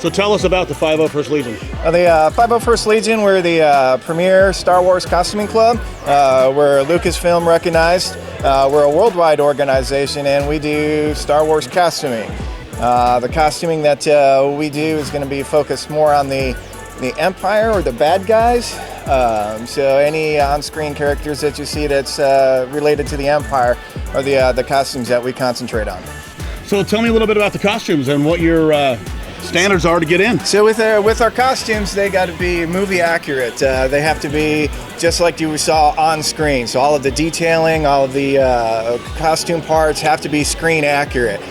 So tell us about the 501st Legion. The 501st Legion, we're the premier Star Wars costuming club. We're Lucasfilm recognized. We're a worldwide organization, and we do Star Wars costuming. The costuming that we do is going to be focused more on the Empire or the bad guys. So any on-screen characters that you see that's related to the Empire are the costumes that we concentrate on. So tell me a little bit about the costumes and what your standards are to get in. So with our costumes, they got to be movie accurate. They have to be just like you saw on screen. So all of the detailing, all of the costume parts have to be screen accurate.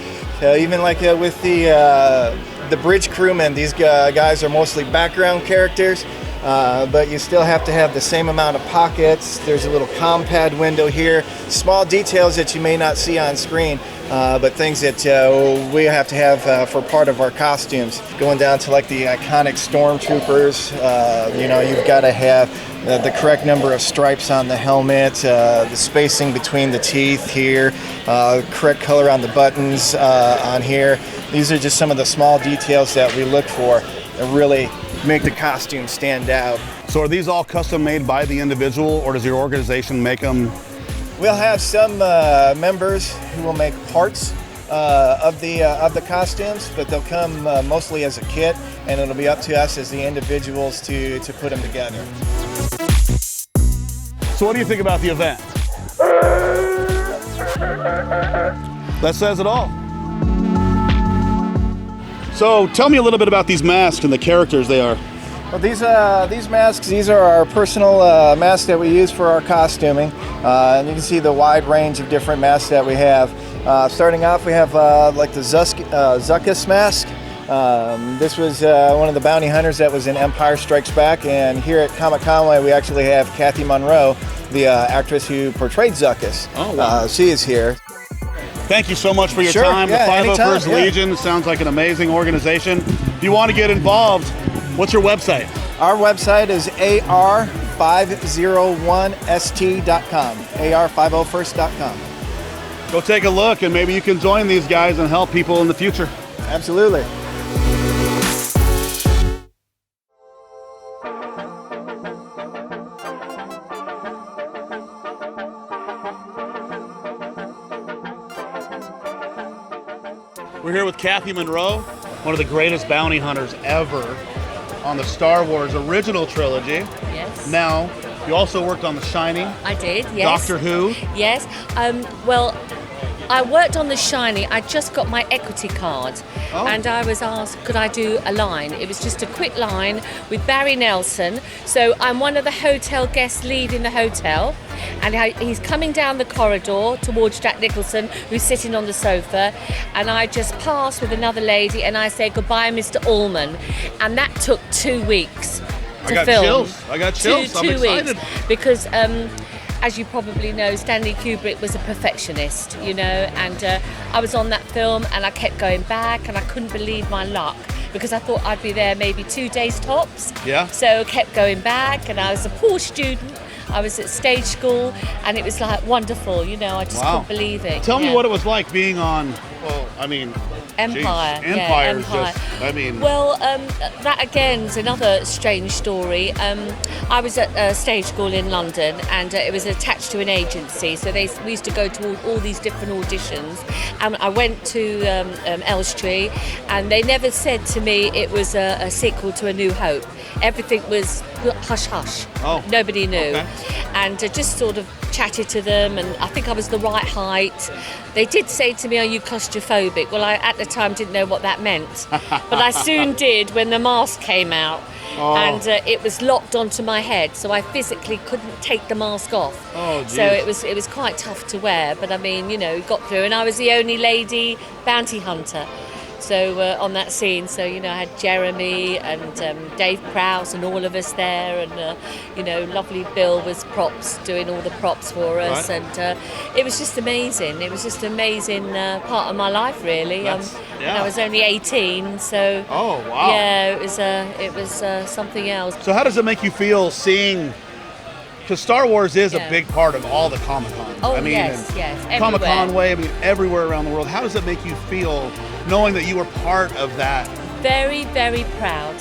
Even like with the bridge crewmen, these guys are mostly background characters, but you still have to have the same amount of pockets. There's a little comm pad window here, small details that you may not see on screen. But things that we have to have for part of our costumes. Going down to like the iconic stormtroopers, you've got to have the correct number of stripes on the helmet, the spacing between the teeth here, correct color on the buttons on here. These are just some of the small details that we look for that really make the costume stand out. So are these all custom made by the individual, or does your organization make them? We'll have some members who will make parts of the costumes, but they'll come mostly as a kit, and it'll be up to us as the individuals to put them together. So what do you think about the event? That says it all. So tell me a little bit about these masks and the characters they are. Well, these masks, these are our personal masks that we use for our costuming. And you can see the wide range of different masks that we have. Starting off, we have like the Zuckuss mask. This was one of the bounty hunters that was in Empire Strikes Back. And here at ComiConway, we actually have Kathy Monroe, the actress who portrayed Zuckuss. Oh, wow. She is here. Thank you so much for your Sure, time. yeah, The 501st Legion sounds like an amazing organization. If you want to get involved, what's your website? Our website is ar501st.com, ar501st.com. Go take a look, and maybe you can join these guys and help people in the future. Absolutely. We're here with Kathy Monroe, one of the greatest bounty hunters ever on the Star Wars original trilogy. Yes. Now, you also worked on The Shining. I did, yes. Doctor Who. Yes. Well, I worked on The Shining. I just got my equity card. Oh. And I was asked, could I do a line? It was just a quick line with Barry Nelson. So I'm one of the hotel guests leaving the hotel. And he's coming down the corridor towards Jack Nicholson, who's sitting on the sofa. And I just pass with another lady and I say, goodbye, Mr. Allman. And that took 2 weeks to film. I got chills. I'm two excited. weeks. Because as you probably know, Stanley Kubrick was a perfectionist, and I was on that film and I kept going back and I couldn't believe my luck because I thought I'd be there maybe 2 days tops. Yeah. So kept going back, and I was a poor student. I was at stage school and it was like wonderful, I just couldn't believe it. Tell me what it was like being on, Empire. Geez, Yeah, Empire is Empire. just, Well, that again is another strange story. I was at a stage school in London, and it was attached to an agency, so we used to go to all these different auditions. And I went to Elstree, and they never said to me it was a sequel to A New Hope. Everything was hush hush. Oh. Nobody knew. Okay. And just sort of chatted to them, and I think I was the right height. They did say to me, are you claustrophobic? Well, I at the time didn't know what that meant, but I soon did when the mask came out. Oh. And it was locked onto my head, so I physically couldn't take the mask off. Oh, geez. So it was quite tough to wear, but I mean, got through, and I was the only lady bounty hunter. So on that scene, so I had Jeremy and Dave Prowse and all of us there, and lovely Bill was props, doing all the props for us, Right. and it was just amazing. It was just an amazing part of my life, really. And I was only 18, so Oh, wow. yeah, it was something else. So how does it make you feel seeing, because Star Wars is a Yeah. big part of all the Comic-Cons. Oh, and yes, everywhere. ComiConway, everywhere around the world. How does it make you feel knowing that you were part of that very, very proud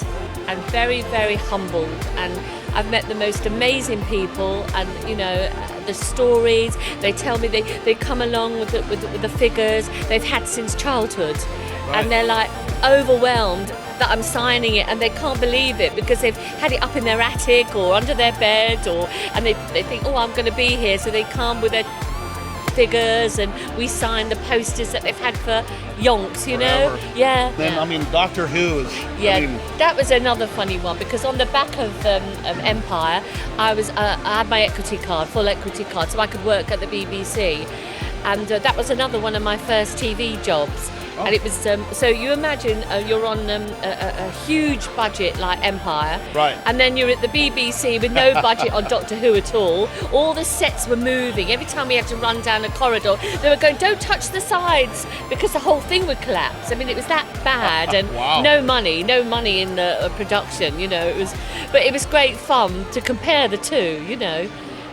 and very, very humbled, and I've met the most amazing people, and you know, the stories they tell me, they come along with the figures they've had since childhood, and they're like overwhelmed that I'm signing it, and they can't believe it because they've had it up in their attic or under their bed, and they think, oh, I'm going to be here, so they come with their figures, and we sign the posters that they've had for yonks, you know. Yeah. Then I mean, Doctor Who is. Yeah, I mean, that was another funny one, because on the back of Empire, I had my equity card, full equity card, so I could work at the BBC, and that was another one of my first TV jobs. And it was so you imagine you're on a huge budget like Empire, right? And then you're at the BBC with no budget on Doctor Who at all. All the sets were moving. Every time we had to run down a corridor, they were going, "Don't touch the sides," because the whole thing would collapse. I mean, it was that bad, and wow. no money in the production. You know, but it was great fun to compare the two. You know.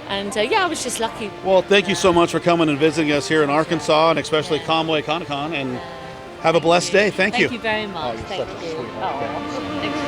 And I was just lucky. Well, thank you so much for coming and visiting us here in Arkansas, and especially Conway Comic-Con, and have a blessed day. Thank you. Thank you very much. Oh, you're Thank such a you. sweetheart. Oh, thank you.